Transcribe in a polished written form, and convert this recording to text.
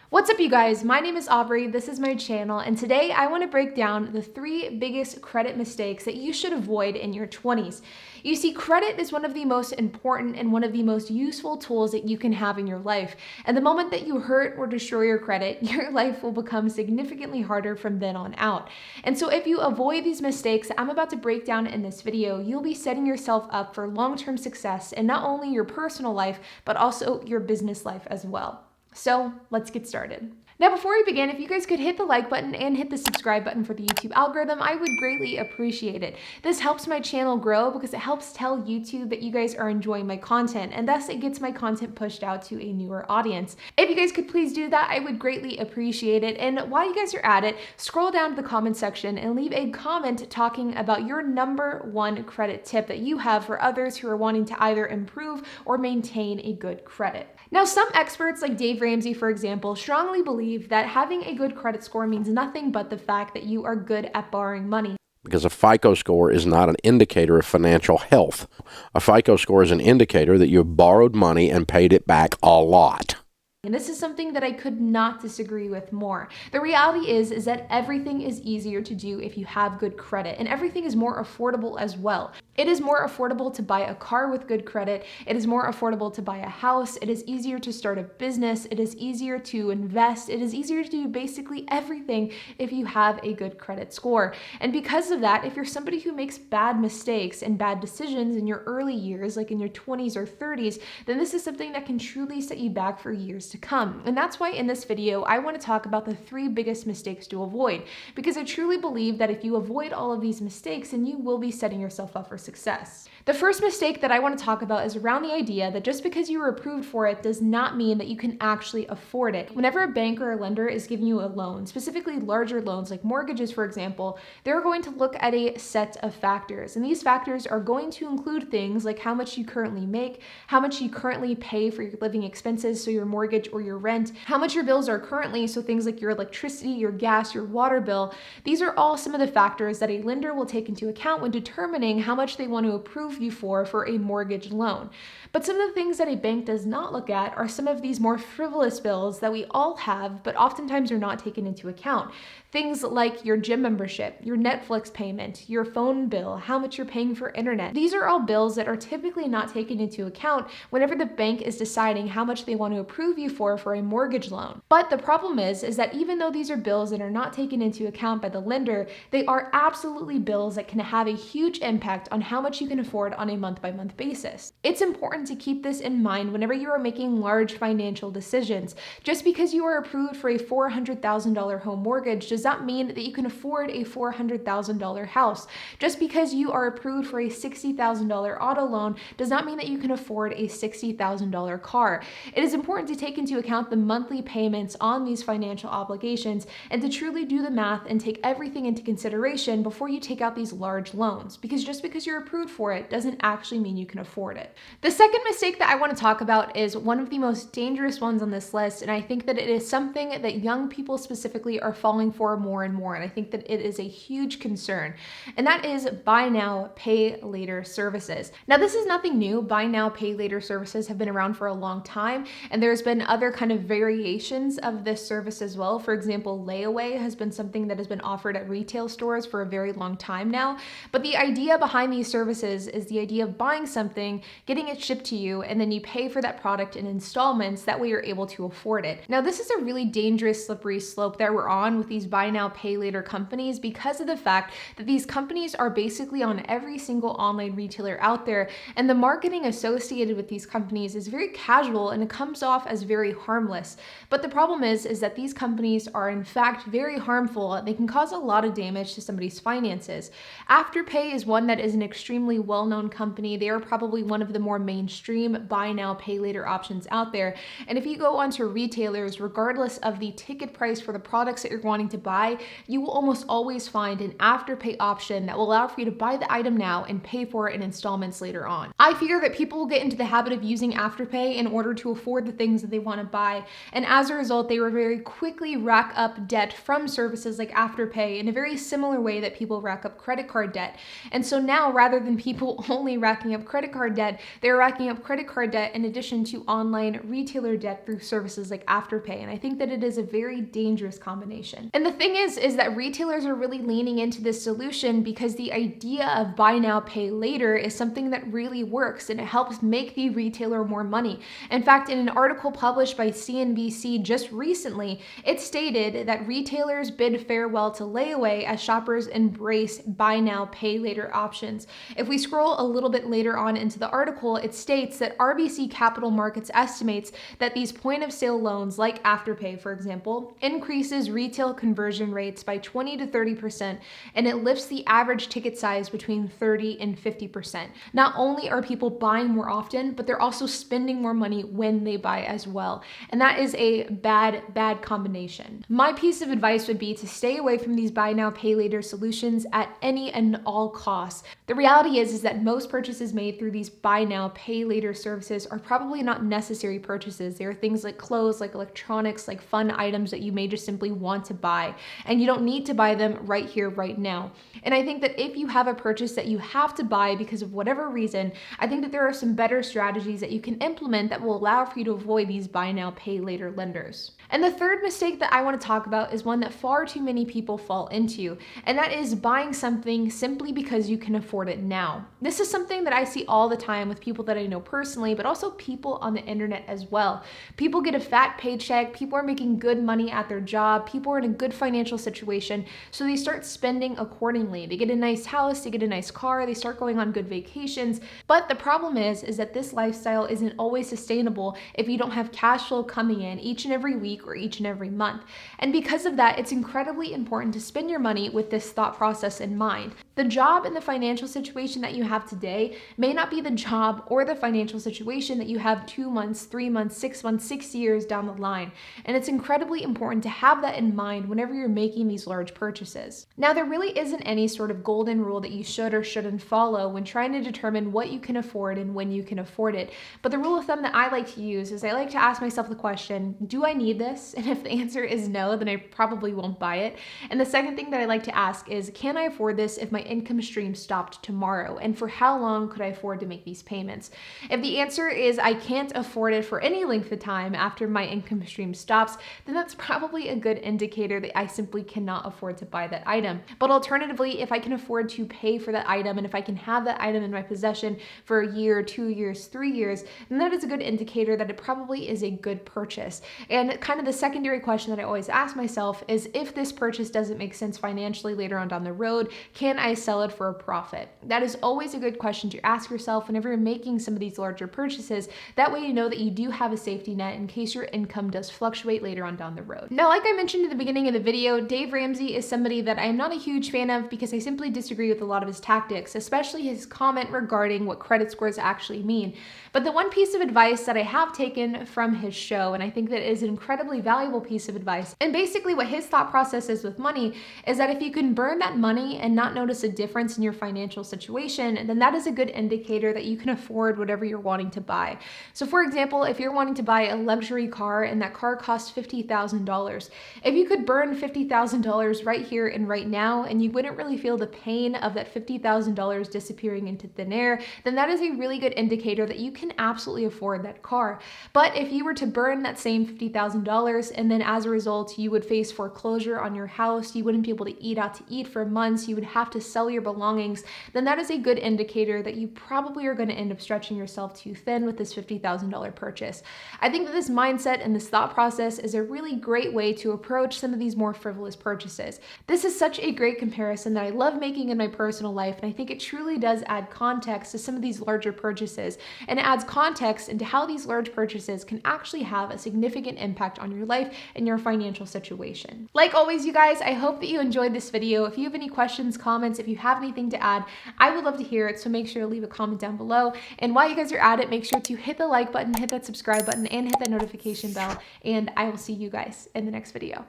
What's up, you guys? My name is Aubrey, this is my channel, and today I want to break down the 3 biggest credit mistakes that you should avoid in your 20s. You see, credit is one of the most important and one of the most useful tools that you can have in your life. And the moment that you hurt or destroy your credit, your life will become significantly harder from then on out. And so if you avoid these mistakes I'm about to break down in this video, you'll be setting yourself up for long-term success in not only your personal life, but also your business life as well. So let's get started. Now, before we begin, if you guys could hit the like button and hit the subscribe button for the YouTube algorithm, I would greatly appreciate it. This helps my channel grow because it helps tell YouTube that you guys are enjoying my content, and thus it gets my content pushed out to a newer audience. If you guys could please do that, I would greatly appreciate it. And while you guys are at it, scroll down to the comment section and leave a comment talking about your #1 credit tip that you have for others who are wanting to either improve or maintain a good credit. Now, some experts like Dave Ramsey, for example, strongly believe that having a good credit score means nothing but the fact that you are good at borrowing money. Because a FICO score is not an indicator of financial health. A FICO score is an indicator that you have borrowed money and paid it back a lot. And this is something that I could not disagree with more. The reality is that everything is easier to do if you have good credit, and everything is more affordable as well. It is more affordable to buy a car with good credit. It is more affordable to buy a house. It is easier to start a business. It is easier to invest. It is easier to do basically everything if you have a good credit score. And because of that, if you're somebody who makes bad mistakes and bad decisions in your early years, like in your 20s or 30s, then this is something that can truly set you back for years to come. And that's why in this video, I want to talk about the 3 biggest mistakes to avoid, because I truly believe that if you avoid all of these mistakes, then you will be setting yourself up for success. The first mistake that I want to talk about is around the idea that just because you were approved for it does not mean that you can actually afford it. Whenever a bank or a lender is giving you a loan, specifically larger loans like mortgages, for example, they're going to look at a set of factors. And these factors are going to include things like how much you currently make, how much you currently pay for your living expenses, so your mortgage or your rent, how much your bills are currently, so things like your electricity, your gas, your water bill. These are all some of the factors that a lender will take into account when determining how much they want to approve you for a mortgage loan. But some of the things that a bank does not look at are some of these more frivolous bills that we all have, but oftentimes are not taken into account. Things like your gym membership, your Netflix payment, your phone bill, how much you're paying for internet. These are all bills that are typically not taken into account whenever the bank is deciding how much they want to approve you for a mortgage loan. But the problem is that even though these are bills that are not taken into account by the lender, they are absolutely bills that can have a huge impact on how much you can afford on a month-by-month basis. It's important to keep this in mind whenever you are making large financial decisions. Just because you are approved for a $400,000 home mortgage does not mean that you can afford a $400,000 house. Just because you are approved for a $60,000 auto loan does not mean that you can afford a $60,000 car. It is important to take into account the monthly payments on these financial obligations and to truly do the math and take everything into consideration before you take out these large loans, because just because you're approved for it doesn't actually mean you can afford it. The second mistake that I want to talk about is one of the most dangerous ones on this list, and I think that it is something that young people specifically are falling for more and more, and I think that it is a huge concern, and that is buy now, pay later services. Now, this is nothing new. Buy now, pay later services have been around for a long time, and there's been other kind of variations of this service as well. For example, layaway has been something that has been offered at retail stores for a very long time now. But the idea behind these services is the idea of buying something, getting it shipped to you, and then you pay for that product in installments. That way you're able to afford it. Now, this is a really dangerous, slippery slope that we're on with these buy now, pay later companies, because of the fact that these companies are basically on every single online retailer out there, and the marketing associated with these companies is very casual and it comes off as very harmless. But the problem is that these companies are in fact very harmful. They can cause a lot of damage to somebody's finances. Afterpay is one that is an extremely well-known company. They are probably one of the more mainstream buy now, pay later options out there. And if you go onto retailers, regardless of the ticket price for the products that you're wanting to buy, you will almost always find an Afterpay option that will allow for you to buy the item now and pay for it in installments later on. I fear that people will get into the habit of using Afterpay in order to afford the things that they want to buy. And as a result, they will very quickly rack up debt from services like Afterpay in a very similar way that people rack up credit card debt. And so now, rather than people only racking up credit card debt, they're racking up credit card debt in addition to online retailer debt through services like Afterpay. And I think that it is a very dangerous combination. And the thing is that retailers are really leaning into this solution because the idea of buy now, pay later is something that really works, and it helps make the retailer more money. In fact, in an article published by CNBC just recently, it stated that retailers bid farewell to layaway as shoppers embrace buy now, pay later options. If we scroll a little bit later on into the article, it states that RBC Capital Markets estimates that these point of sale loans, like Afterpay, for example, increases retail conversion rates by 20 to 30%, and it lifts the average ticket size between 30 and 50%. Not only are people buying more often, but they're also spending more money when they buy as well. And that is a bad combination. My piece of advice would be to stay away from these buy now, pay later solutions at any and all costs. The reality is that most purchases made through these buy now, pay later services are probably not necessary purchases. They are things like clothes, like electronics, like fun items that you may just simply want to buy, and you don't need to buy them right here, right now. And I think that if you have a purchase that you have to buy because of whatever reason, I think that there are some better strategies that you can implement that will allow for you to avoid these buy now, pay later lenders. And the third mistake that I want to talk about is one that far too many people fall into, and that is buying something simply because you can afford it now. This is something that I see all the time with people that I know personally, but also people on the internet as well. People get a fat paycheck, people are making good money at their job, people are in a good financial situation, so they start spending accordingly. They get a nice house, they get a nice car, they start going on good vacations. But the problem is that this lifestyle isn't always sustainable if you don't have cash flow coming in each and every week or each and every month. And because of that, it's incredibly important to spend your money with this thought process in mind. The job and the financial situation that you have today may not be the job or the financial situation that you have 2 months, 3 months, 6 months, 6 years down the line. And it's incredibly important to have that in mind whenever you're making these large purchases. Now, there really isn't any sort of golden rule that you should or shouldn't follow when trying to determine what you can afford and when you can afford it. But the rule of thumb that I like to use is I like to ask myself the question, do I need this? And if the answer is no, then I probably won't buy it. And the second thing that I like to ask is, can I afford this if my income stream stopped tomorrow? And for how long could I afford to make these payments? If the answer is I can't afford it for any length of time after my income stream stops, then that's probably a good indicator that I simply cannot afford to buy that item. But alternatively, if I can afford to pay for that item and if I can have that item in my possession for a year, 2 years, 3 years, then that is a good indicator that it probably is a good purchase. And kind of the secondary question that I always ask myself is, if this purchase doesn't make sense financially later on down the road, can I sell it for a profit? That is always a good question to ask yourself whenever you're making some of these larger purchases. That way you know that you do have a safety net in case your income does fluctuate later on down the road. Now, like I mentioned at the beginning of the video, Dave Ramsey is somebody that I am not a huge fan of because I simply disagree with a lot of his tactics, especially his comment regarding what credit scores actually mean. But the one piece of advice that I have taken from his show, and I think that is an incredibly valuable piece of advice, and basically what his thought process is with money, is that if you can burn that money and not notice a difference in your financial situation, then that is a good indicator that you can afford whatever you're wanting to buy. So for example, if you're wanting to buy a luxury car and that car costs $50,000, if you could burn $50,000 right here and right now, and you wouldn't really feel the pain of that $50,000 disappearing into thin air, then that is a really good indicator that you can absolutely afford that car. But if you were to burn that same $50,000 and then as a result you would face foreclosure on your house, you wouldn't be able to eat out to eat for months, you would have to sell your belongings, then that is a good indicator that you probably are going to end up stretching yourself too thin with this $50,000 purchase. I think that this mindset and this thought process is a really great way to approach some of these more frivolous purchases. This is such a great comparison that I love making in my personal life, and I think it truly does add context to some of these larger purchases, and it adds context into how these large purchases can actually have a significant impact on your life and your financial situation. Like always, you guys, I hope that you enjoyed this video. If you have any questions, comments, if you have anything to add, I would love to hear it, so make sure to leave a comment down below. And while you guys are at it, make sure to hit the like button, hit that subscribe button, and hit that notification bell, and I will see you guys in the next video.